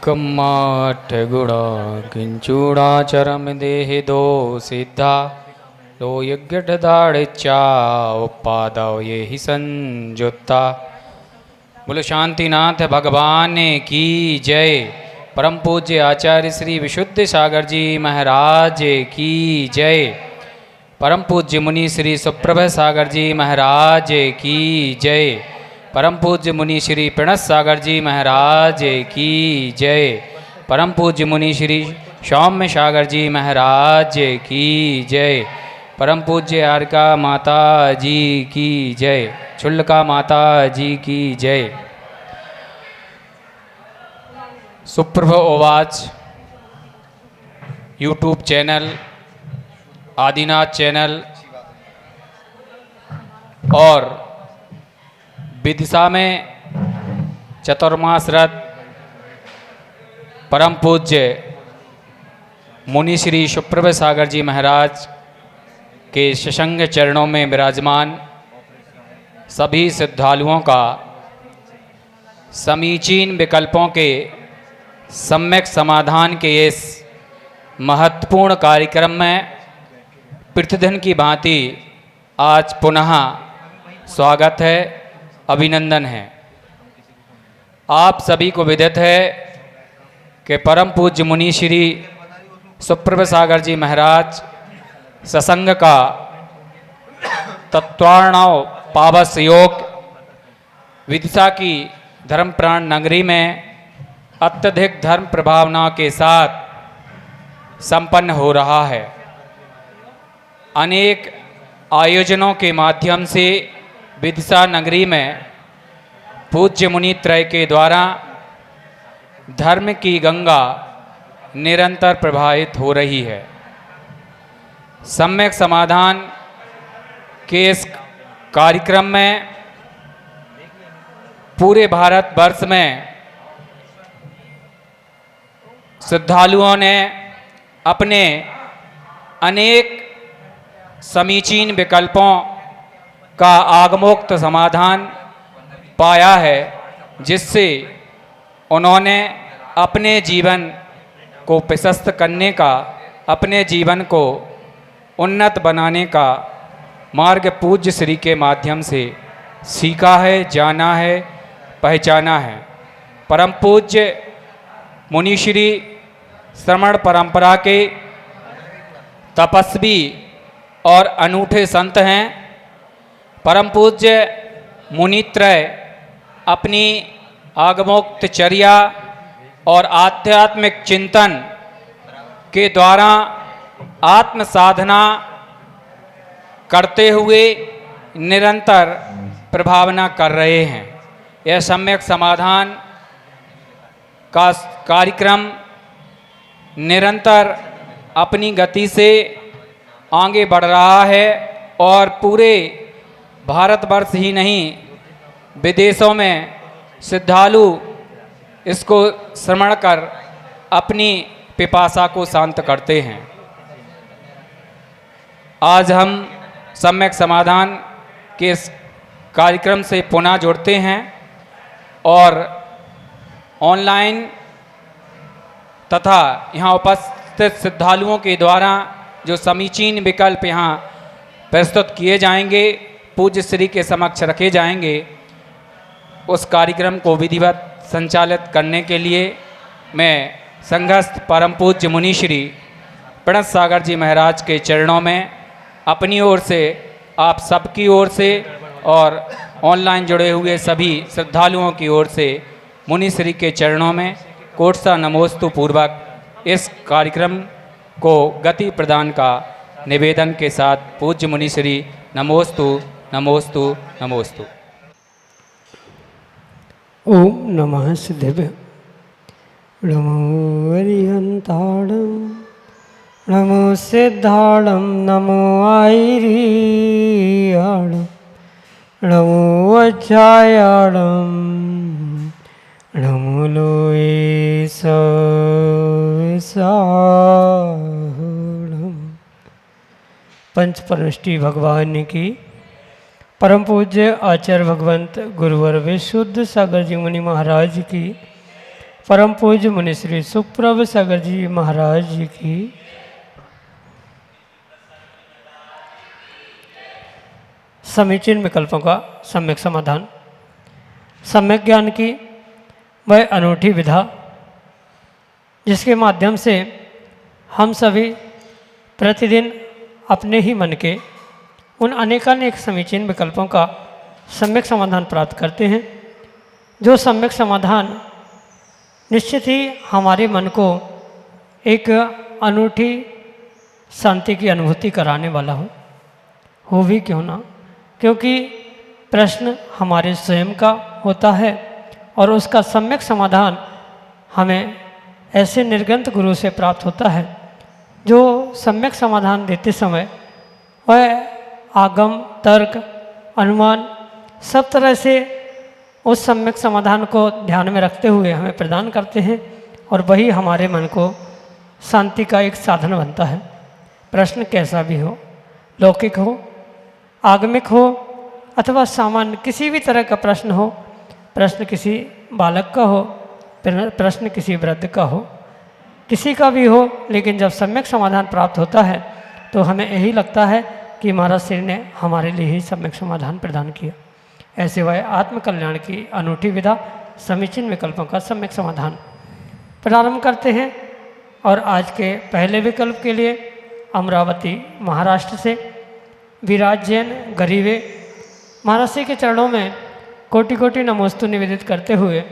एकमाठ गुणा किंचूड़ाचरम देहि दो सिद्धा लो यज्ञदाड़िचा उपादव ये ही संजुत्ता। बोलो शांतिनाथ भगवान की जय। परम पूज्य आचार्य श्री विशुद्ध सागर जी महाराज की जय। परम पूज्य मुनि श्री सुप्रभ सागर जी महाराज की जय। परम पूज्य मुनि श्री प्रणत सागर जी महाराज की जय। परम पूज्य मुनि श्री सौम्य सागर जी महाराज की जय। परम पूज्य आर्का माता जी की जय। छुल्का माता जी की जय। सुप्रभ ओवाच यूट्यूब चैनल, आदिनाथ चैनल और विदिशा में चतुर्मास रथ परम पूज्य मुनि श्री सुप्रभ सागर जी महाराज के सशंग चरणों में विराजमान सभी श्रद्धालुओं का समीचीन विकल्पों के सम्यक समाधान के इस महत्वपूर्ण कार्यक्रम में प्रतिदिन की भांति आज पुनः स्वागत है, अभिनंदन है। आप सभी को विदित है कि परम पूज्य मुनि श्री सुप्रभ सागर जी महाराज सत्संग का तत्वार्णव पावस योग विदिशा की धर्मप्राण नगरी में अत्यधिक धर्म प्रभावना के साथ संपन्न हो रहा है। अनेक आयोजनों के माध्यम से विदिशा नगरी में पूज्य मुनि त्रय के द्वारा धर्म की गंगा निरंतर प्रवाहित हो रही है। सम्यक समाधान के इस कार्यक्रम में पूरे भारतवर्ष में श्रद्धालुओं ने अपने अनेक समीचीन विकल्पों का आगमोक्त समाधान पाया है, जिससे उन्होंने अपने जीवन को प्रशस्त करने का, अपने जीवन को उन्नत बनाने का मार्ग पूज्य श्री के माध्यम से सीखा है, जाना है, पहचाना है। परम पूज्य मुनि श्री श्रमण परंपरा के तपस्वी और अनूठे संत हैं। परम पूज्य मुनित्रय अपनी आगमोक्त चर्या और आध्यात्मिक चिंतन के द्वारा आत्म साधना करते हुए निरंतर प्रभावना कर रहे हैं। यह सम्यक समाधान का कार्यक्रम निरंतर अपनी गति से आगे बढ़ रहा है और पूरे भारतवर्ष ही नहीं, विदेशों में श्रद्धालु इसको श्रवण कर अपनी पिपासा को शांत करते हैं। आज हम सम्यक समाधान के इस कार्यक्रम से पुनः जुड़ते हैं और ऑनलाइन तथा यहाँ उपस्थित श्रद्धालुओं के द्वारा जो समीचीन विकल्प यहाँ प्रस्तुत किए जाएंगे, पूज्य श्री के समक्ष रखे जाएंगे, उस कार्यक्रम को विधिवत संचालित करने के लिए मैं संघस्थ परम पूज्य मुनि श्री प्रणत सागर जी महाराज के चरणों में अपनी ओर से, आप सबकी ओर से और ऑनलाइन जुड़े हुए सभी श्रद्धालुओं की ओर से मुनि श्री के चरणों में कोटसा नमोस्तु पूर्वक इस कार्यक्रम को गति प्रदान का निवेदन के साथ पूज्य मुनि श्री नमोस्तु नमोस्तु नमोस्तु। ओम नमः सिद्धेभ्य। नमो अरिहंताणं, नमो सिद्धाणं, नमो आयरीयाणं, नमो वज्रायाणं, नमो लोये साहणं। पंच परमष्टि भगवान की परम पूज्य आचार्य भगवंत गुरुवर विशुद्ध सागर जी मुनि महाराज की परम पूज्य मुनि श्री सुप्रभ सागर जी महाराज जी की। समीचीन विकल्पों का सम्यक समाधान। सम्यक ज्ञान की वह अनूठी विधा जिसके माध्यम से हम सभी प्रतिदिन अपने ही मन के उन अनेकानेक समीचीन विकल्पों का सम्यक समाधान प्राप्त करते हैं, जो सम्यक समाधान निश्चित ही हमारे मन को एक अनूठी शांति की अनुभूति कराने वाला हो भी क्यों ना, क्योंकि प्रश्न हमारे स्वयं का होता है और उसका सम्यक समाधान हमें ऐसे निर्गंत गुरु से प्राप्त होता है जो सम्यक समाधान देते समय वह आगम, तर्क, अनुमान सब तरह से उस सम्यक समाधान को ध्यान में रखते हुए हमें प्रदान करते हैं और वही हमारे मन को शांति का एक साधन बनता है। प्रश्न कैसा भी हो, लौकिक हो, आगमिक हो अथवा सामान्य किसी भी तरह का प्रश्न हो, प्रश्न किसी बालक का हो, प्रश्न किसी वृद्ध का हो, किसी का भी हो, लेकिन जब सम्यक समाधान प्राप्त होता है तो हमें यही लगता है कि महाराज श्री ने हमारे लिए ही सम्यक समाधान प्रदान किया। ऐसे वह आत्मकल्याण की अनूठी विधा समीचीन विकल्पों का सम्यक समाधान प्रारंभ करते हैं। और आज के पहले विकल्प के लिए अमरावती महाराष्ट्र से विराज जैन गरीवे महाराज श्री के चरणों में कोटि कोटि नमोस्तु निवेदित करते हुए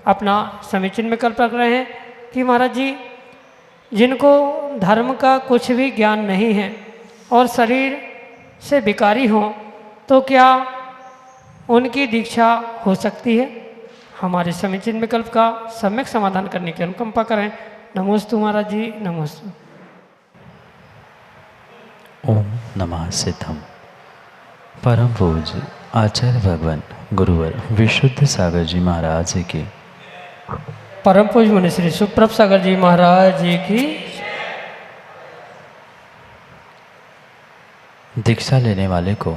अपना समीचीन विकल्प रख रहे हैं कि महाराज जी, जिनको धर्म का कुछ भी ज्ञान नहीं है और शरीर से विकारी हों तो क्या उनकी दीक्षा हो सकती है? हमारे समीचीन विकल्प का सम्यक समाधान करने की अनुकंपा करें। नमोस्तु महाराज जी, नमोस्तु। ओम नमः सिद्धम। परम पूज्य आचार्य भगवान गुरुवर विशुद्ध सागर जी महाराज जी की। परम पूज्य मुनि श्री सुप्रभ सागर जी महाराज जी की। दीक्षा लेने वाले को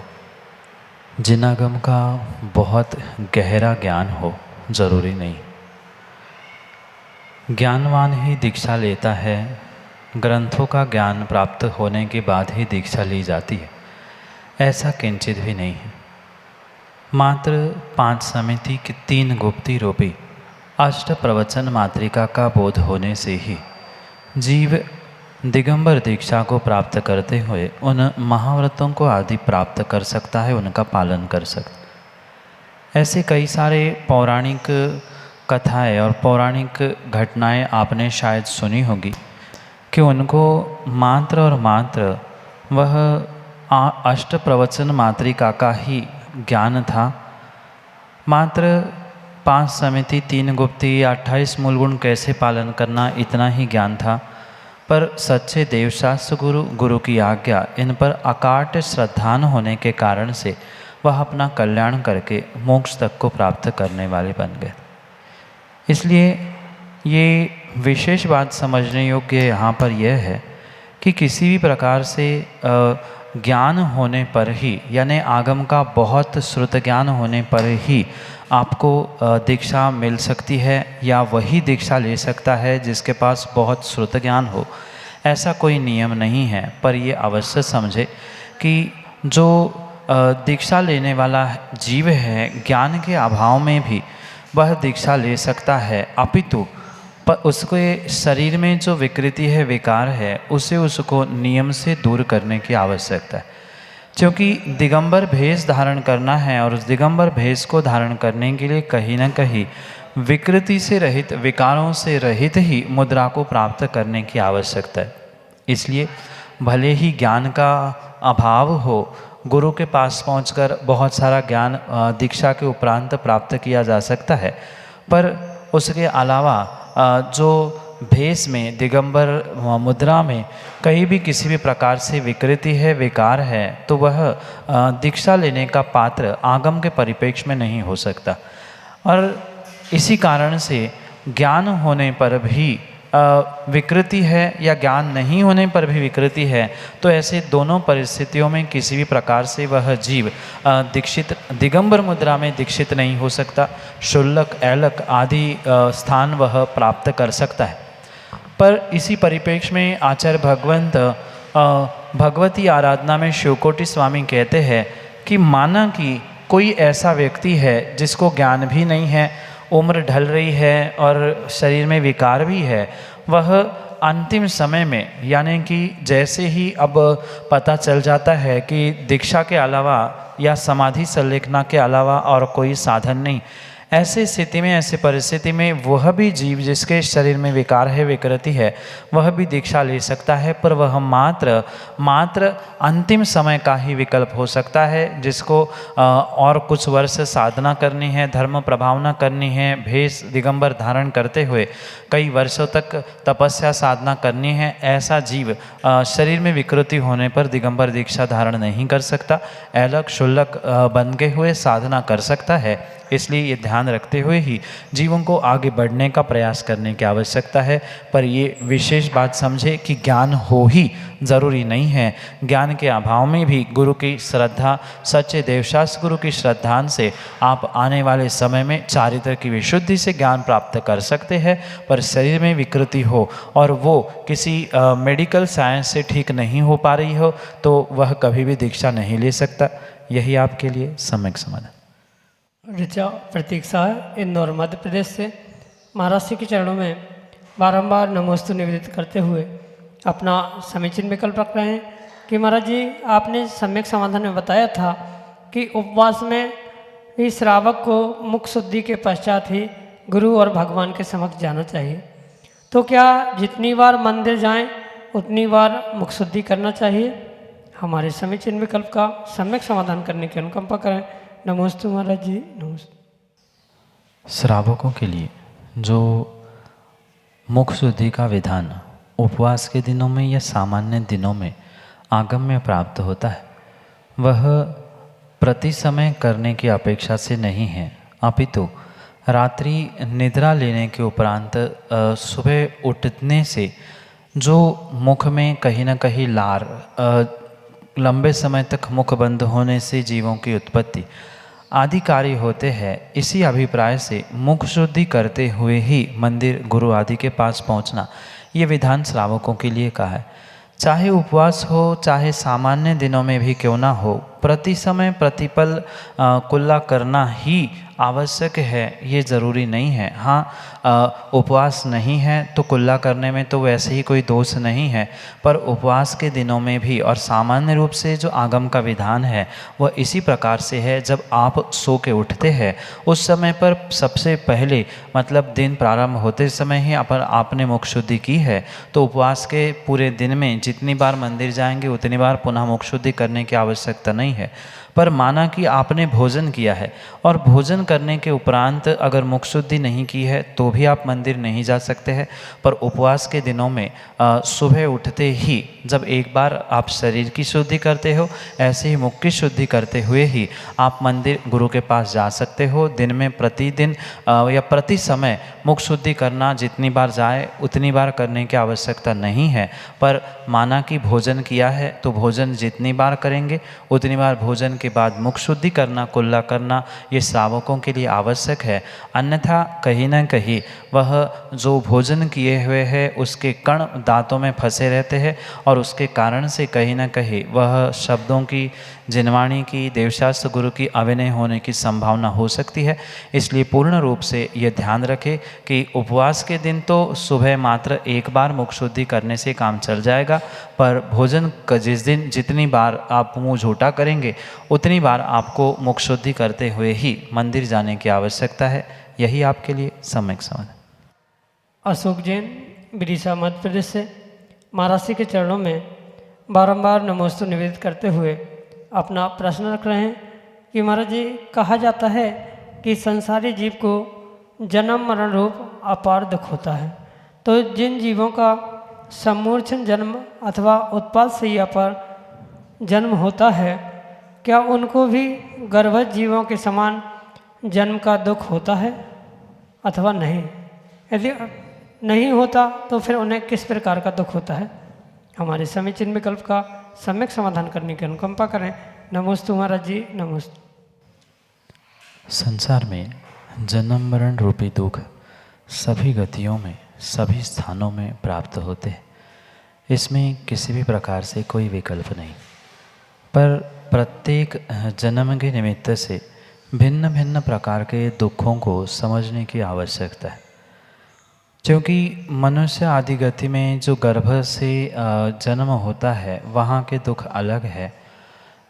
जिनागम का बहुत गहरा ज्ञान हो जरूरी नहीं। ज्ञानवान ही दीक्षा लेता है। ग्रंथों का ज्ञान प्राप्त होने के बाद ही दीक्षा ली जाती है, ऐसा किंचित भी नहीं है। मात्र 5 समिति की 3 गुप्ती रूपी अष्ट प्रवचन मातृका का बोध होने से ही जीव दिगंबर दीक्षा को प्राप्त करते हुए उन महाव्रतों को आदि प्राप्त कर सकता है, उनका पालन कर सकता। ऐसे कई सारे पौराणिक कथाएं और पौराणिक घटनाएं आपने शायद सुनी होगी कि उनको मात्र और मात्र वह अष्ट प्रवचन मातृका का ही ज्ञान था। मात्र 5 समिति 3 गुप्ती 28 मूल गुण कैसे पालन करना, इतना ही ज्ञान था। पर सच्चे देवशास्त्र गुरु की आज्ञा इन पर अकाट श्रद्धान होने के कारण से वह अपना कल्याण करके मोक्ष तक को प्राप्त करने वाले बन गए। इसलिए ये विशेष बात समझने योग्य यहाँ पर यह है कि किसी भी प्रकार से ज्ञान होने पर ही, यानी आगम का बहुत श्रुत ज्ञान होने पर ही आपको दीक्षा मिल सकती है या वही दीक्षा ले सकता है जिसके पास बहुत श्रुत ज्ञान हो, ऐसा कोई नियम नहीं है। पर ये अवश्य समझे कि जो दीक्षा लेने वाला जीव है, ज्ञान के अभाव में भी वह दीक्षा ले सकता है, अपितु पर उसके शरीर में जो विकृति है, विकार है, उसे उसको नियम से दूर करने की आवश्यकता है। क्योंकि दिगंबर भेष धारण करना है और उस दिगंबर भेष को धारण करने के लिए कहीं ना कहीं विकृति से रहित, विकारों से रहित ही मुद्रा को प्राप्त करने की आवश्यकता है। इसलिए भले ही ज्ञान का अभाव हो, गुरु के पास पहुंचकर बहुत सारा ज्ञान दीक्षा के उपरांत प्राप्त किया जा सकता है, पर उसके अलावा जो भेष में, दिगंबर मुद्रा में कहीं भी किसी भी प्रकार से विकृति है, विकार है, तो वह दीक्षा लेने का पात्र आगम के परिप्रेक्ष्य में नहीं हो सकता। और इसी कारण से ज्ञान होने पर भी विकृति है या ज्ञान नहीं होने पर भी विकृति है, तो ऐसे दोनों परिस्थितियों में किसी भी प्रकार से वह जीव दीक्षित दिगंबर मुद्रा में दीक्षित नहीं हो सकता। शुल्लक, ऐलक आदि स्थान वह प्राप्त कर सकता है। पर इसी परिप्रेक्ष्य में आचार्य भगवंत भगवती आराधना में शिवकोटि स्वामी कहते हैं कि माना कि कोई ऐसा व्यक्ति है जिसको ज्ञान भी नहीं है, उम्र ढल रही है और शरीर में विकार भी है, वह अंतिम समय में यानी कि जैसे ही अब पता चल जाता है कि दीक्षा के अलावा या समाधि संलेखना के अलावा और कोई साधन नहीं, ऐसे स्थिति में, ऐसे परिस्थिति में वह भी जीव जिसके शरीर में विकार है, विकृति है, वह भी दीक्षा ले सकता है, पर वह मात्र अंतिम समय का ही विकल्प हो सकता है। जिसको और कुछ वर्ष साधना करनी है, धर्म प्रभावना करनी है, भेष दिगंबर धारण करते हुए कई वर्षों तक तपस्या साधना करनी है, ऐसा जीव शरीर में विकृति होने पर दिगंबर दीक्षा धारण नहीं कर सकता। ऐलक शुल्लक बन के हुए साधना कर सकता है। इसलिए ये ध्यान रखते हुए ही जीवों को आगे बढ़ने का प्रयास करने की आवश्यकता है। पर ये विशेष बात समझे कि ज्ञान हो ही ज़रूरी नहीं है। ज्ञान के अभाव में भी गुरु की श्रद्धा, सच्चे देवशास्त्र गुरु की श्रद्धा से आप आने वाले समय में चारित्र की विशुद्धि से ज्ञान प्राप्त कर सकते हैं। पर शरीर में विकृति हो और वो किसी मेडिकल साइंस से ठीक नहीं हो पा रही हो, तो वह कभी भी दीक्षा नहीं ले सकता। यही आपके लिए सम्यक समाधान। ऋचा प्रतीक्षा है इंदौर मध्य प्रदेश से। महाराज जी के चरणों में बारंबार नमोस्तु निवेदित करते हुए अपना समीचीन विकल्प रख रहे हैं कि महाराज जी आपने सम्यक समाधान में बताया था कि उपवास में ही श्रावक को मुख शुद्धि के पश्चात ही गुरु और भगवान के समक्ष जाना चाहिए। तो क्या जितनी बार मंदिर जाएं उतनी बार मुख शुद्धि करना चाहिए? हमारे समीचीन विकल्प का सम्यक समाधान करने की अनुकंपा करें। नमस्ते महाराज जी। नमस्ते। श्रावकों के लिए जो मुख शुद्धि का विधान उपवास के दिनों में या सामान्य दिनों में आगम में प्राप्त होता है, वह प्रति समय करने की अपेक्षा से नहीं है, अपितु रात्रि निद्रा लेने के उपरांत सुबह उठने से जो मुख में कहीं ना कहीं लार, लंबे समय तक मुख बंद होने से जीवों की उत्पत्ति आदि कार्य होते हैं, इसी अभिप्राय से मुख शुद्धि करते हुए ही मंदिर गुरु आदि के पास पहुंचना, ये विधान श्रावकों के लिए कहा है। चाहे उपवास हो, चाहे सामान्य दिनों में भी क्यों ना हो, प्रति समय प्रतिपल कुल्ला करना ही आवश्यक है, ये ज़रूरी नहीं है। हाँ, उपवास नहीं है तो कुल्ला करने में तो वैसे ही कोई दोष नहीं है, पर उपवास के दिनों में भी और सामान्य रूप से जो आगम का विधान है वह इसी प्रकार से है। जब आप सो के उठते हैं उस समय पर सबसे पहले मतलब दिन प्रारंभ होते समय ही आपने मुख शुद्धि की है, तो उपवास के पूरे दिन में जितनी बार मंदिर जाएंगे उतनी बार पुनः मुख शुद्धि करने की आवश्यकता नहीं है। पर माना कि आपने भोजन किया है और भोजन करने के उपरांत अगर मुख शुद्धि नहीं की है तो भी आप मंदिर नहीं जा सकते हैं। पर उपवास के दिनों में सुबह उठते ही जब एक बार आप शरीर की शुद्धि करते हो, ऐसे ही मुख की शुद्धि करते हुए ही आप मंदिर गुरु के पास जा सकते हो। दिन में प्रतिदिन या प्रति समय मुख शुद्धि करना जितनी बार जाए उतनी बार करने की आवश्यकता नहीं है। पर माना कि भोजन किया है तो भोजन जितनी बार करेंगे उतनी बार भोजन के बाद मुख शुद्धि करना, कुल्ला करना, ये श्रावकों के लिए आवश्यक है। अन्यथा कहीं ना कहीं वह जो भोजन किए हुए है उसके कण दांतों में फंसे रहते हैं और उसके कारण से कहीं ना कहीं वह शब्दों की, जिनवाणी की, देवशास्त्र गुरु की अविनय होने की संभावना हो सकती है। इसलिए पूर्ण रूप से ये ध्यान रखें कि उपवास के दिन तो सुबह मात्र एक बार मुख शुद्धि करने से काम चल जाएगा, पर भोजन का जिस दिन जितनी बार आप मुंह झूठा करेंगे उतनी बार आपको मुख शुद्धि करते हुए ही मंदिर जाने की आवश्यकता है। यही आपके लिए सम्यक समाधान। अशोक जैन विदिशा मध्य प्रदेश से। महाराज जी के चरणों में बारंबार नमोस्तु निवेदित करते हुए अपना प्रश्न रख रहे हैं कि महाराज जी, कहा जाता है कि संसारी जीव को जन्म मरण रूप अपार दुख होता है, तो जिन जीवों का सम्मूर्छन जन्म अथवा उत्पाद से ही अपार जन्म होता है, क्या उनको भी गर्भस्थ जीवों के समान जन्म का दुख होता है अथवा नहीं? यदि नहीं होता तो फिर उन्हें किस प्रकार का दुख होता है। हमारे समीचीन विकल्प का सम्यक समाधान करने की अनुकंपा करें। नमोस्तु महाराज जी, नमोस्तु। संसार में जन्म मरण रूपी दुख सभी गतियों में, सभी स्थानों में प्राप्त होते हैं। इसमें किसी भी प्रकार से कोई विकल्प नहीं, पर प्रत्येक जन्म के निमित्त से भिन्न भिन्न प्रकार के दुखों को समझने की आवश्यकता है। क्योंकि मनुष्य आदि गति में जो गर्भ से जन्म होता है वहाँ के दुख अलग है।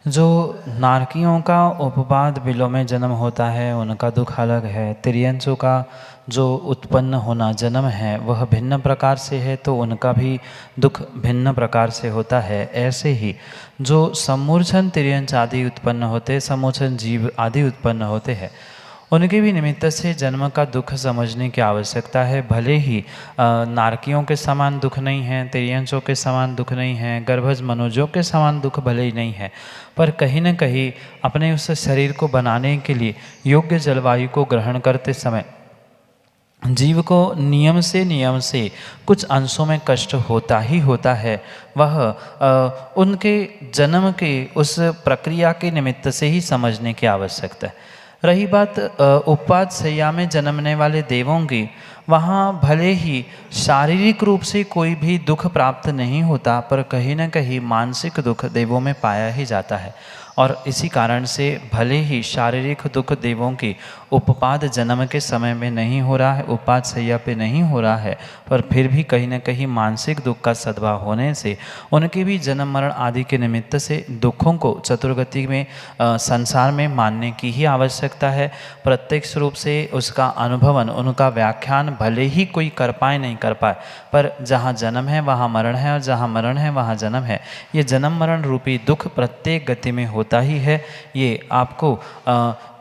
जो नारकियों का उपपाद बिलों में जन्म होता है उनका दुख अलग है। तिर्यंसों का जो उत्पन्न होना जन्म है वह भिन्न प्रकार से है, तो उनका भी दुख भिन्न प्रकार से होता है। ऐसे ही जो सम्मूर्छन तिर्यंस आदि उत्पन्न होते, सम्मूर्छन जीव आदि उत्पन्न होते हैं, उनके भी निमित्त से जन्म का दुख समझने की आवश्यकता है। भले ही नारकियों के समान दुख नहीं है, तिर्यंसों के समान दुख नहीं है, गर्भज मनुजों के समान दुख भले ही नहीं है, पर कहीं न कहीं अपने उस शरीर को बनाने के लिए योग्य जलवायु को ग्रहण करते समय जीव को नियम से कुछ अंशों में कष्ट होता ही होता है। वह उनके जन्म के उस प्रक्रिया के निमित्त से ही समझने की आवश्यकता है। रही बात उपवाद शैया में जन्मने वाले देवों की, वहाँ भले ही शारीरिक रूप से कोई भी दुख प्राप्त नहीं होता, पर कहीं न कहीं मानसिक दुख देवों में पाया ही जाता है। और इसी कारण से भले ही शारीरिक दुख देवों की उपपाद जन्म के समय में नहीं हो रहा है, उपपाद शैया पे नहीं हो रहा है, पर फिर भी कहीं न कहीं मानसिक दुख का सद्भाव होने से उनके भी जन्म मरण आदि के निमित्त से दुखों को चतुर्गति में संसार में मानने की ही आवश्यकता है। प्रत्यक्ष रूप से उसका अनुभवन, उनका व्याख्यान भले ही कोई कर पाए नहीं कर पाए, पर जहाँ जन्म है वहाँ मरण है, और जहाँ मरण है वहाँ जन्म है। ये जन्म मरण रूपी दुख प्रत्येक गति में होता ही है। ये आपको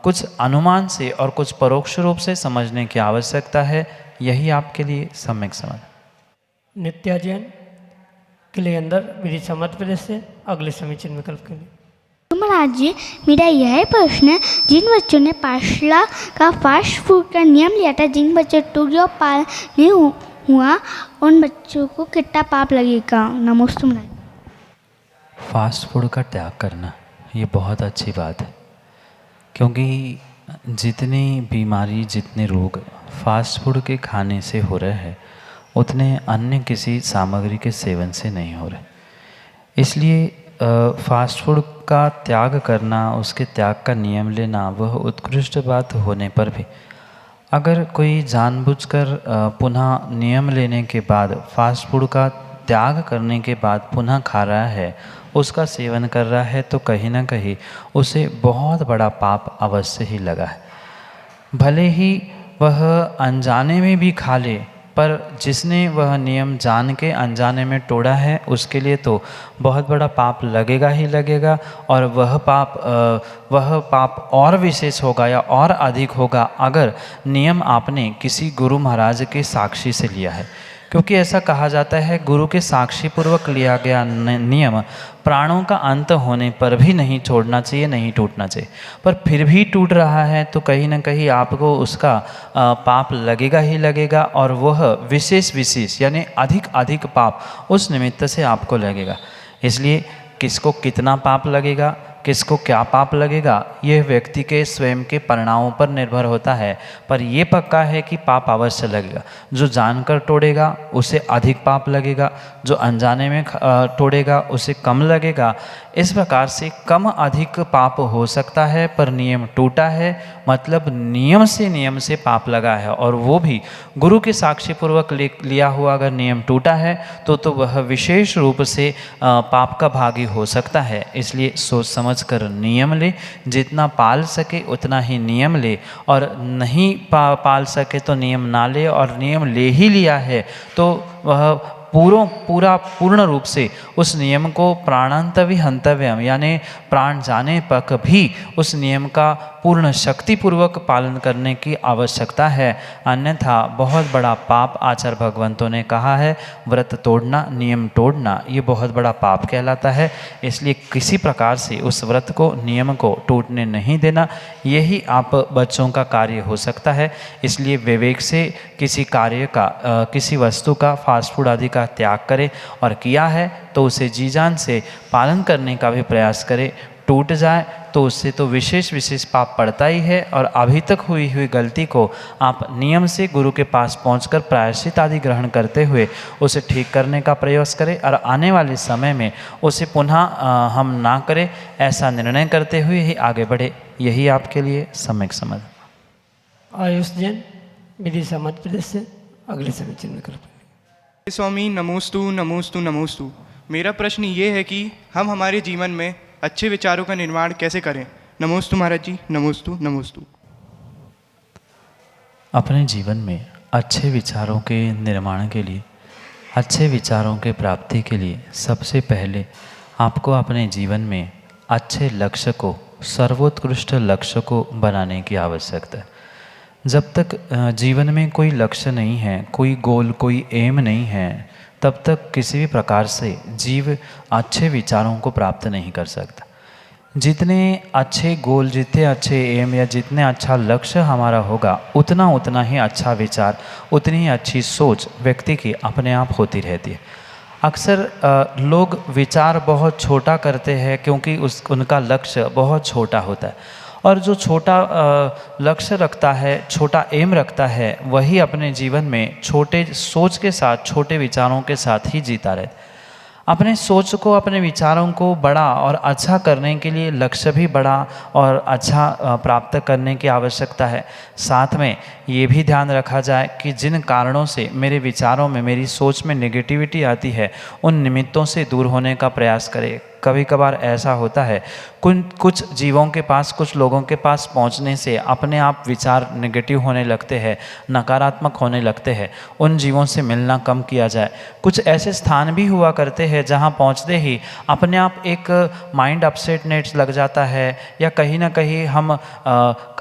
कुछ अनुमान से और कुछ परोक्ष रूप से समझने की आवश्यकता है। यही आपके लिए सम्यक समझ। नित्या जैन के लिए अंदर विदिशा मध्य प्रदेश से अगले समीचीन विकल्प के लिए। महाराज जी, मेरा यह प्रश्न है, जिन बच्चों ने पाठशाला का फास्ट फूड का नियम लिया था, जिन बच्चों टूरियो पाल नहीं हुआ, उन बच्चों को कितना पाप लगेगा। नमोस्तु महाराज। फास्ट फूड का त्याग करना ये बहुत अच्छी बात है, क्योंकि जितनी बीमारी, जितने रोग फास्ट फूड के खाने से हो रहे हैं उतने अन्य किसी सामग्री के सेवन से नहीं हो रहे। इसलिए फास्ट फूड का त्याग करना, उसके त्याग का नियम लेना वह उत्कृष्ट बात होने पर भी अगर कोई जानबूझकर पुनः नियम लेने के बाद, फास्ट फूड का त्याग करने के बाद पुनः खा रहा है, उसका सेवन कर रहा है, तो कहीं ना कहीं उसे बहुत बड़ा पाप अवश्य ही लगा है। भले ही वह अनजाने में भी खा ले, पर जिसने वह नियम जान के अनजाने में तोड़ा है उसके लिए तो बहुत बड़ा पाप लगेगा ही लगेगा। और वह पाप और विशेष होगा या और अधिक होगा अगर नियम आपने किसी गुरु महाराज के साक्षी से लिया है, क्योंकि ऐसा कहा जाता है गुरु के साक्षी पूर्वक लिया गया नियम प्राणों का अंत होने पर भी नहीं छोड़ना चाहिए, नहीं टूटना चाहिए। पर फिर भी टूट रहा है तो कहीं ना कहीं आपको उसका पाप लगेगा ही लगेगा, और वह विशेष यानी अधिक पाप उस निमित्त से आपको लगेगा। इसलिए किसको कितना पाप लगेगा, किसको क्या पाप लगेगा, यह व्यक्ति के स्वयं के परिणामों पर निर्भर होता है। पर यह पक्का है कि पाप अवश्य लगेगा। जो जानकर तोड़ेगा उसे अधिक पाप लगेगा, जो अनजाने में तोड़ेगा उसे कम लगेगा। इस प्रकार से कम अधिक पाप हो सकता है, पर नियम टूटा है मतलब नियम से पाप लगा है, और वो भी गुरु के साक्षी पूर्वक लिया हुआ अगर नियम टूटा है तो वह विशेष रूप से पाप का भागी हो सकता है। इसलिए सोच समझ कर नियम ले, जितना पाल सके उतना ही नियम ले, और नहीं पाल सके तो नियम ना ले, और नियम ले ही लिया है तो वह पूर्ण रूप से उस नियम को प्राणांतवि हंतव्यम यानी प्राण जाने तक भी उस नियम का पूर्ण शक्तिपूर्वक पालन करने की आवश्यकता है, अन्यथा बहुत बड़ा पाप आचार्य भगवंतों ने कहा है, व्रत तोड़ना, नियम तोड़ना ये बहुत बड़ा पाप कहलाता है। इसलिए किसी प्रकार से उस व्रत को, नियम को टूटने नहीं देना, यही आप बच्चों का कार्य हो सकता है। इसलिए विवेक से किसी कार्य का, किसी वस्तु का, फास्ट फूड आदि का त्याग करें, और किया है तो उसे जी जान से पालन करने का भी प्रयास करें। टूट जाए तो उससे तो विशेष पाप पड़ता ही है, और अभी तक हुई गलती को आप नियम से गुरु के पास पहुंचकर प्रायश्चित आदि ग्रहण करते हुए उसे ठीक करने का प्रयास करें, और आने वाले समय में उसे पुनः हम ना करें, ऐसा निर्णय करते हुए ही आगे बढ़े। यही आपके लिए सम्यक समझ। आयुष जैन, विदिशा मध्य प्रदेश से अगले समीचीन में कल्पना। स्वामी नमोस्तु नमोस्तु नमोस्तु। मेरा प्रश्न ये है कि हम हमारे जीवन में अच्छे विचारों का निर्माण कैसे करें। नमोस्तु महाराज जी, नमोस्तु नमोस्तु। अपने जीवन में अच्छे विचारों के निर्माण के लिए, अच्छे विचारों के प्राप्ति के लिए सबसे पहले आपको अपने जीवन में अच्छे लक्ष्य को, सर्वोत्कृष्ट लक्ष्य को बनाने की आवश्यकता है। जब तक जीवन में कोई लक्ष्य नहीं है, कोई गोल, कोई एम नहीं है, तब तक किसी भी प्रकार से जीव अच्छे विचारों को प्राप्त नहीं कर सकता। जितने अच्छे गोल, जितने अच्छे एम या जितने अच्छा लक्ष्य हमारा होगा, उतना ही अच्छा विचार, उतनी ही अच्छी सोच व्यक्ति की अपने आप होती रहती है। अक्सर लोग विचार बहुत छोटा करते हैं क्योंकि उनका लक्ष्य बहुत छोटा होता है, और जो छोटा लक्ष्य रखता है, छोटा एम रखता है, वही अपने जीवन में छोटे सोच के साथ, छोटे विचारों के साथ ही जीता रहता है। अपने सोच को, अपने विचारों को बड़ा और अच्छा करने के लिए लक्ष्य भी बड़ा और अच्छा प्राप्त करने की आवश्यकता है। साथ में ये भी ध्यान रखा जाए कि जिन कारणों से मेरे विचारों में, मेरी सोच में नेगेटिविटी आती है, उन निमित्तों से दूर होने का प्रयास करें। कभी कभार ऐसा होता है, कुछ जीवों के पास, कुछ लोगों के पास पहुंचने से अपने आप विचार नेगेटिव होने लगते हैं, नकारात्मक होने लगते हैं। उन जीवों से मिलना कम किया जाए। कुछ ऐसे स्थान भी हुआ करते हैं जहां पहुंचते ही अपने आप एक माइंड अपसेटनेस लग जाता है, या कहीं ना कहीं हम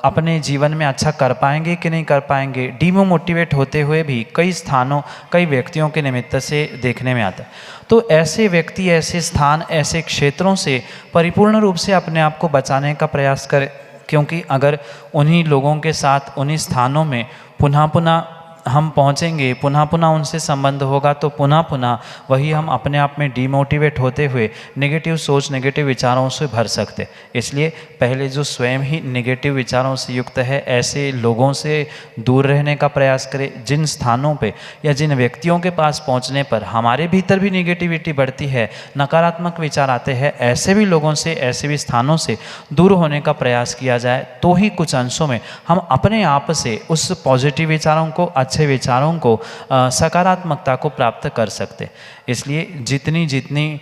अपने जीवन में अच्छा कर पाएंगे कि नहीं कर पाएंगे, डीमोटिवेट होते हुए भी कई स्थानों, कई व्यक्तियों के निमित्त से देखने में आता है। तो ऐसे व्यक्ति, ऐसे स्थान, ऐसे क्षेत्रों से परिपूर्ण रूप से अपने आप को बचाने का प्रयास करें, क्योंकि अगर उन्हीं लोगों के साथ, उन्हीं स्थानों में पुनः हम पहुँचेंगे, पुनः उनसे संबंध होगा, तो पुनः वही हम अपने आप में डीमोटिवेट होते हुए नेगेटिव सोच, नेगेटिव विचारों से भर सकते। इसलिए पहले जो स्वयं ही नेगेटिव विचारों से युक्त है, ऐसे लोगों से दूर रहने का प्रयास करें। जिन स्थानों पे या जिन व्यक्तियों के पास पहुंचने पर हमारे भीतर भी नेगेटिविटी बढ़ती है, नकारात्मक विचार आते हैं, ऐसे भी लोगों से, ऐसे भी स्थानों से दूर होने का प्रयास किया जाए, तो ही कुछ अंशों में हम अपने आप से उस पॉजिटिव विचारों को, अच्छे विचारों को, सकारात्मकता को प्राप्त कर सकते। इसलिए जितनी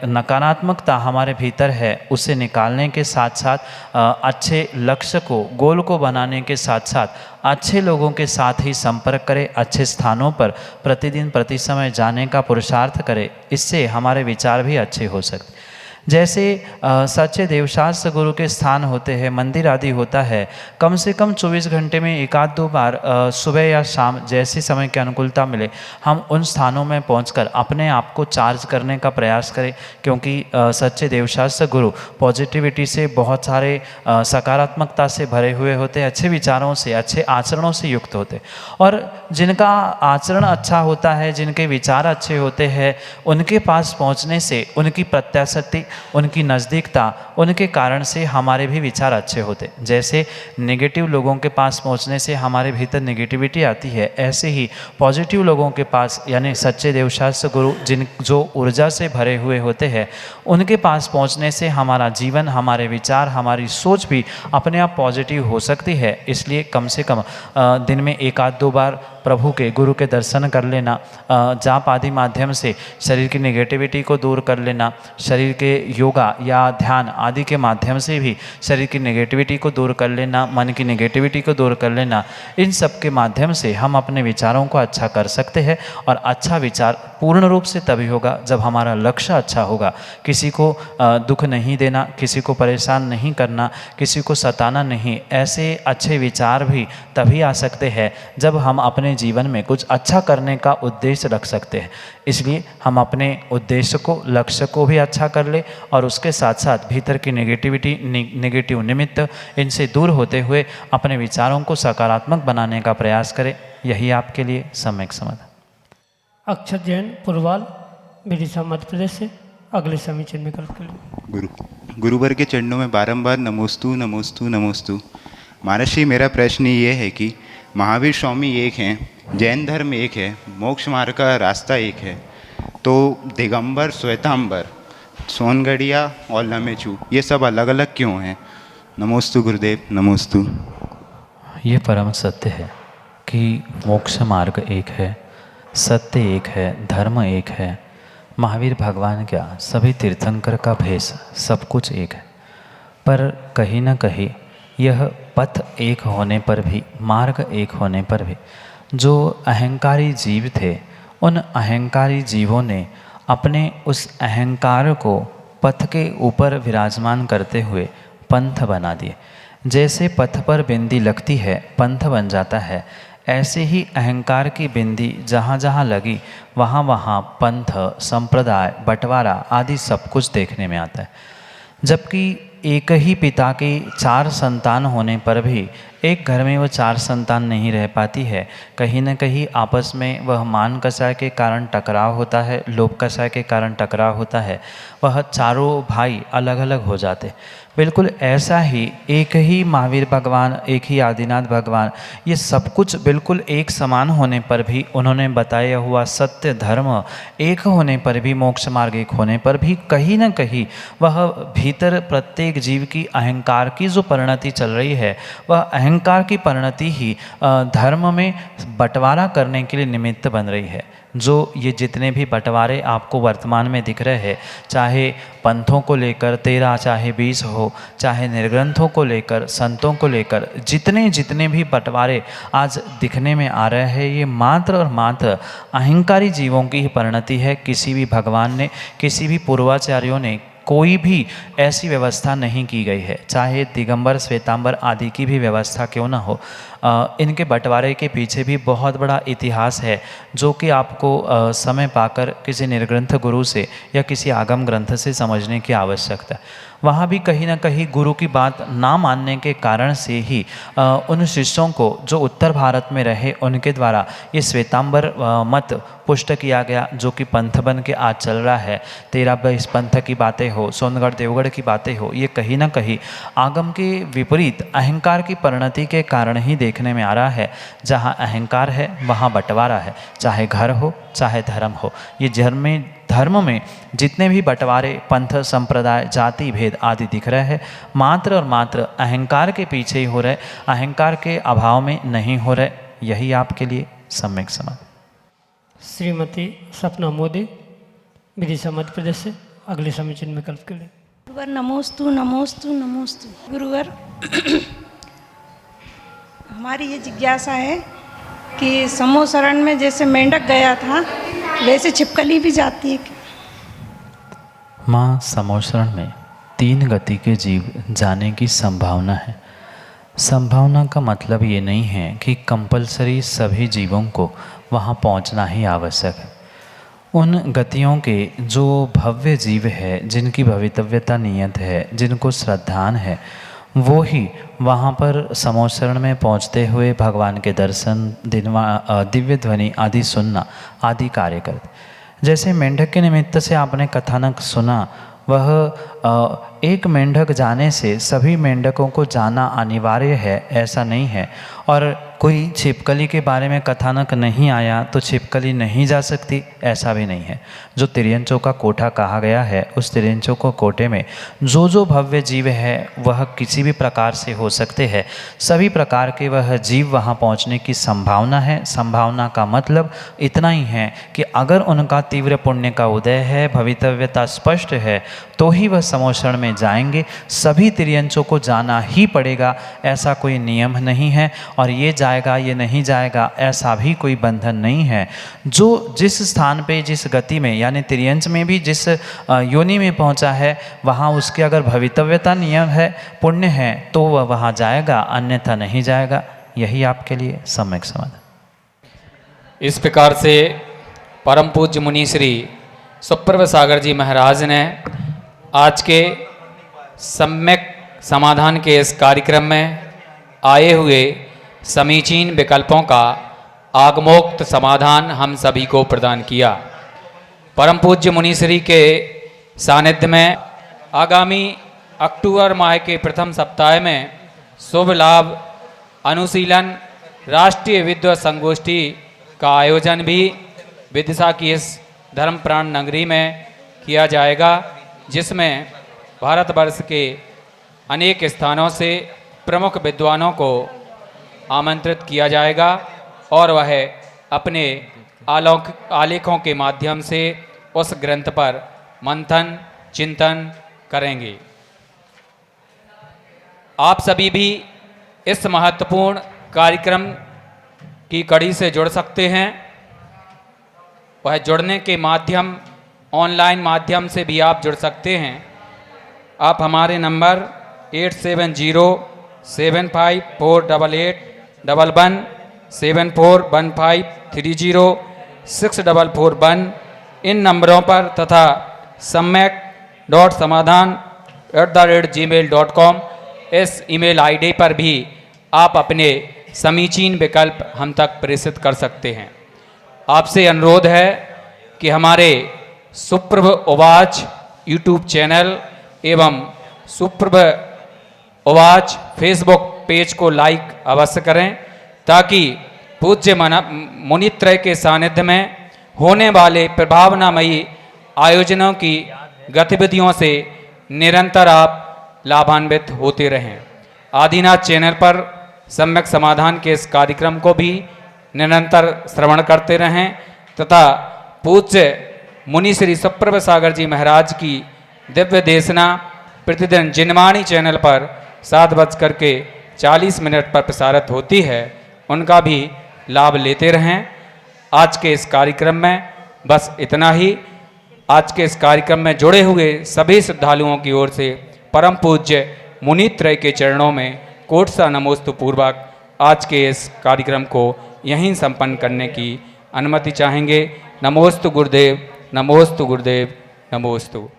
नकारात्मकता हमारे भीतर है, उसे निकालने के साथ साथ अच्छे लक्ष्य को, गोल को बनाने के साथ साथ अच्छे लोगों के साथ ही संपर्क करें, अच्छे स्थानों पर प्रतिदिन, प्रति समय जाने का पुरुषार्थ करें। इससे हमारे विचार भी अच्छे हो सकते। जैसे सच्चे देवशास्त्र गुरु के स्थान होते हैं, मंदिर आदि होता है, कम से कम 24 घंटे में एक आध दो बार सुबह या शाम, जैसे समय की अनुकूलता मिले, हम उन स्थानों में पहुंचकर अपने आप को चार्ज करने का प्रयास करें। क्योंकि सच्चे देवशास्त्र गुरु पॉजिटिविटी से, बहुत सारे सकारात्मकता से भरे हुए होते, अच्छे विचारों से, अच्छे आचरणों से युक्त होते, और जिनका आचरण अच्छा होता है, जिनके विचार अच्छे होते हैं, उनके पास पहुंचने से उनकी प्रत्याशक्ति, उनकी नज़दीकता, उनके कारण से हमारे भी विचार अच्छे होते। जैसे नेगेटिव लोगों के पास पहुंचने से हमारे भीतर नेगेटिविटी आती है, ऐसे ही पॉजिटिव लोगों के पास, यानी सच्चे देवशास्त्र गुरु जो ऊर्जा से भरे हुए होते हैं, उनके पास पहुंचने से हमारा जीवन, हमारे विचार, हमारी सोच भी अपने आप पॉजिटिव हो सकती है। इसलिए कम से कम दिन में एक आध दो बार प्रभु के गुरु के दर्शन कर लेना, जाप आदि माध्यम से शरीर की नेगेटिविटी को दूर कर लेना, शरीर के योगा या ध्यान आदि के माध्यम से भी शरीर की नेगेटिविटी को दूर कर लेना, मन की नेगेटिविटी को दूर कर लेना, इन सब के माध्यम से हम अपने विचारों को अच्छा कर सकते हैं। और अच्छा विचार पूर्ण रूप से तभी होगा जब हमारा लक्ष्य अच्छा होगा। किसी को दुख नहीं देना, किसी को परेशान नहीं करना, किसी को सताना नहीं, ऐसे अच्छे विचार भी तभी आ सकते हैं जब हम अपने जीवन में कुछ अच्छा करने का उद्देश्य रख सकते हैं। इसलिए हम अपने उद्देश्य को, लक्ष्य को भी अच्छा कर ले और उसके साथ साथ भीतर की नेगेटिविटी, नेगेटिव निमित्त इनसे दूर होते हुए अपने विचारों को सकारात्मक बनाने का प्रयास करें। यही आपके लिए सम्यक समाधान। अक्षत जैन पुरवाल विदिशा मध्य प्रदेश से अगले समीचीन विकल्प के लिए। गुरुवर के चरणों में बारंबार नमोस्तु नमोस्तु नमोस्तु। महर्षि, मेरा प्रश्न ये है कि महावीर स्वामी एक हैं, जैन धर्म एक है, मोक्ष मार्ग का रास्ता एक है, तो दिगंबर, श्वेतांबर, सोनगढ़िया और लमेचू ये सब अलग अलग क्यों हैं? नमोस्तु गुरुदेव, नमोस्तु। ये परम सत्य है कि मोक्ष मार्ग एक है, सत्य एक है, धर्म एक है। महावीर भगवान क्या, सभी तीर्थंकर का भेष, सब कुछ एक है। पर कहीं ना कहीं यह पथ एक होने पर भी, मार्ग एक होने पर भी जो अहंकारी जीव थे, उन अहंकारी जीवों ने अपने उस अहंकार को पथ के ऊपर विराजमान करते हुए पंथ बना दिए। जैसे पथ पर बिंदी लगती है पंथ बन जाता है, ऐसे ही अहंकार की बिंदी जहाँ जहाँ लगी वहाँ वहाँ पंथ, संप्रदाय, बंटवारा आदि सब कुछ देखने में आता है। जबकि एक ही पिता की 4 संतान होने पर भी एक घर में वो 4 संतान नहीं रह पाती है। कहीं न कहीं आपस में वह मान कषाय के कारण टकराव होता है, लोभ कषाय के कारण टकराव होता है, वह चारों भाई अलग अलग हो जाते। बिल्कुल ऐसा ही एक ही महावीर भगवान, एक ही आदिनाथ भगवान, ये सब कुछ बिल्कुल एक समान होने पर भी, उन्होंने बताया हुआ सत्य धर्म एक होने पर भी, मोक्ष मार्ग एक होने पर भी कहीं न कहीं वह भीतर प्रत्येक जीव की अहंकार की जो परिणति चल रही है, वह अहंकार की परिणति ही धर्म में बंटवारा करने के लिए निमित्त बन रही है। जो ये जितने भी बंटवारे आपको वर्तमान में दिख रहे हैं, चाहे पंथों को लेकर 13, चाहे 20 हो, चाहे निर्ग्रंथों को लेकर, संतों को लेकर, जितने भी बंटवारे आज दिखने में आ रहे हैं, ये मात्र और मात्र अहंकारी जीवों की ही परिणति है। किसी भी भगवान ने, किसी भी पूर्वाचार्यों ने कोई भी ऐसी व्यवस्था नहीं की गई है, चाहे दिगंबर, श्वेतांबर आदि की भी व्यवस्था क्यों ना हो। इनके बंटवारे के पीछे भी बहुत बड़ा इतिहास है, जो कि आपको समय पाकर किसी निर्ग्रंथ गुरु से या किसी आगम ग्रंथ से समझने की आवश्यकता है। वहाँ भी कहीं ना कहीं गुरु की बात ना मानने के कारण से ही उन शिष्यों को जो उत्तर भारत में रहे, उनके द्वारा ये श्वेतांबर मत पुष्ट किया गया, जो कि पंथ बन के आज चल रहा है। 13-22 पंथ की बातें हो, सोनगढ़ देवगढ़ की बातें हो, ये कहीं ना कहीं आगम के विपरीत अहंकार की परिणति के कारण ही देखने में आ रहा है। जहाँ अहंकार है वहाँ बंटवारा है, चाहे घर हो चाहे धर्म हो। ये धर्म में जितने भी बंटवारे, पंथ, संप्रदाय, जाति भेद आदि दिख रहे हैं, मात्र और मात्र अहंकार के पीछे ही हो रहे, अहंकार के अभाव में नहीं हो रहे। यही आपके लिए सम्यक समाधान। श्रीमती सपना मोदी विदिशा मध्य प्रदेश से अगले समीचीन विकल्प के लिए। गुरुवर नमोस्तु नमोस्तु नमोस्तु। गुरुवर हमारी ये जिज्ञासा है कि समूह शरण में जैसे मेंढक गया था, वैसे छिपकली भी जाती है क्या? माँ, समूह शरण में 3 गति के जीव जाने की संभावना है। संभावना का मतलब ये नहीं है कि कंपलसरी सभी जीवों को वहाँ पहुँचना ही आवश्यक है। उन गतियों के जो भव्य जीव है, जिनकी भवितव्यता नियत है, जिनको श्रद्धान है, वो ही वहाँ पर समूह शरण में पहुँचते हुए भगवान के दर्शन, दिव्य ध्वनि आदि सुनना आदि कार्य करते। जैसे मेंढक के निमित्त से आपने कथानक सुना, वह एक मेंढक जाने से सभी मेंढकों को जाना अनिवार्य है ऐसा नहीं है। और कोई छिपकली के बारे में कथानक नहीं आया तो छिपकली नहीं जा सकती, ऐसा भी नहीं है। जो तिर्यंचों का कोठा कहा गया है, उस तिर्यंचों को कोठे में जो भव्य जीव है वह किसी भी प्रकार से हो सकते हैं। सभी प्रकार के वह जीव वहाँ पहुँचने की संभावना है। संभावना का मतलब इतना ही है कि अगर उनका तीव्र पुण्य का उदय है, भवितव्यता स्पष्ट है, तो ही वह समोषण में जाएंगे। सभी तिर्यंचों को जाना ही पड़ेगा, ऐसा कोई नियम नहीं है। और ये जाएगा ये नहीं जाएगा ऐसा भी कोई बंधन नहीं है। जो जिस स्थान पे जिस गति में, यानी तिर्यंच में भी जिस योनि में पहुंचा है, वहाँ उसके अगर भवितव्यता नियम है, पुण्य है, तो वह वहाँ जाएगा, अन्यथा नहीं जाएगा। यही आपके लिए सम्यक समाधान। इस प्रकार से परम पूज्य मुनि श्री सुप्रभ सागर जी महाराज ने आज के सम्यक समाधान के इस कार्यक्रम में आए हुए समीचीन विकल्पों का आगमोक्त समाधान हम सभी को प्रदान किया। परम पूज्य मुनिश्री के सानिध्य में आगामी अक्टूबर माह के प्रथम सप्ताह में शुभ लाभ अनुशीलन राष्ट्रीय विद्वत संगोष्ठी का आयोजन भी विदिशा की इस धर्मप्राण नगरी में किया जाएगा, जिसमें भारतवर्ष के अनेक स्थानों से प्रमुख विद्वानों को आमंत्रित किया जाएगा और वह अपने आलेखों के माध्यम से उस ग्रंथ पर मंथन चिंतन करेंगे। आप सभी भी इस महत्वपूर्ण कार्यक्रम की कड़ी से जुड़ सकते हैं। वह जुड़ने के माध्यम ऑनलाइन माध्यम से भी आप जुड़ सकते हैं। आप हमारे नंबर 8707548811 7415306441 इन नंबरों पर तथा samyak.samadhan@gmail.com इस ईमेल आईडी पर भी आप अपने समीचीन विकल्प हम तक प्रेषित कर सकते हैं। आपसे अनुरोध है कि हमारे सुप्रभ उवाच यूट्यूब चैनल एवं सुप्रभ उवाच फेसबुक पेज को लाइक अवश्य करें, ताकि पूज्य मुनित्रय के सानिध्य में होने वाले प्रभावनामयी आयोजनों की गतिविधियों से निरंतर आप लाभान्वित होते रहें। आदिनाथ चैनल पर सम्यक समाधान के इस कार्यक्रम को भी निरंतर श्रवण करते रहें तथा पूज्य मुनि श्री सुप्रभ सागर जी महाराज की दिव्य देशना प्रतिदिन जिनवाणी चैनल पर 7:40 पर प्रसारित होती है, उनका भी लाभ लेते रहें। आज के इस कार्यक्रम में बस इतना ही। आज के इस कार्यक्रम में जुड़े हुए सभी श्रद्धालुओं की ओर से परम पूज्य मुनित्रय के चरणों में कोट सा नमोस्तु पूर्वक आज के इस कार्यक्रम को यहीं संपन्न करने की अनुमति चाहेंगे। नमोस्तु गुरुदेव, नमोस्तु गुरुदेव, नमोस्तु।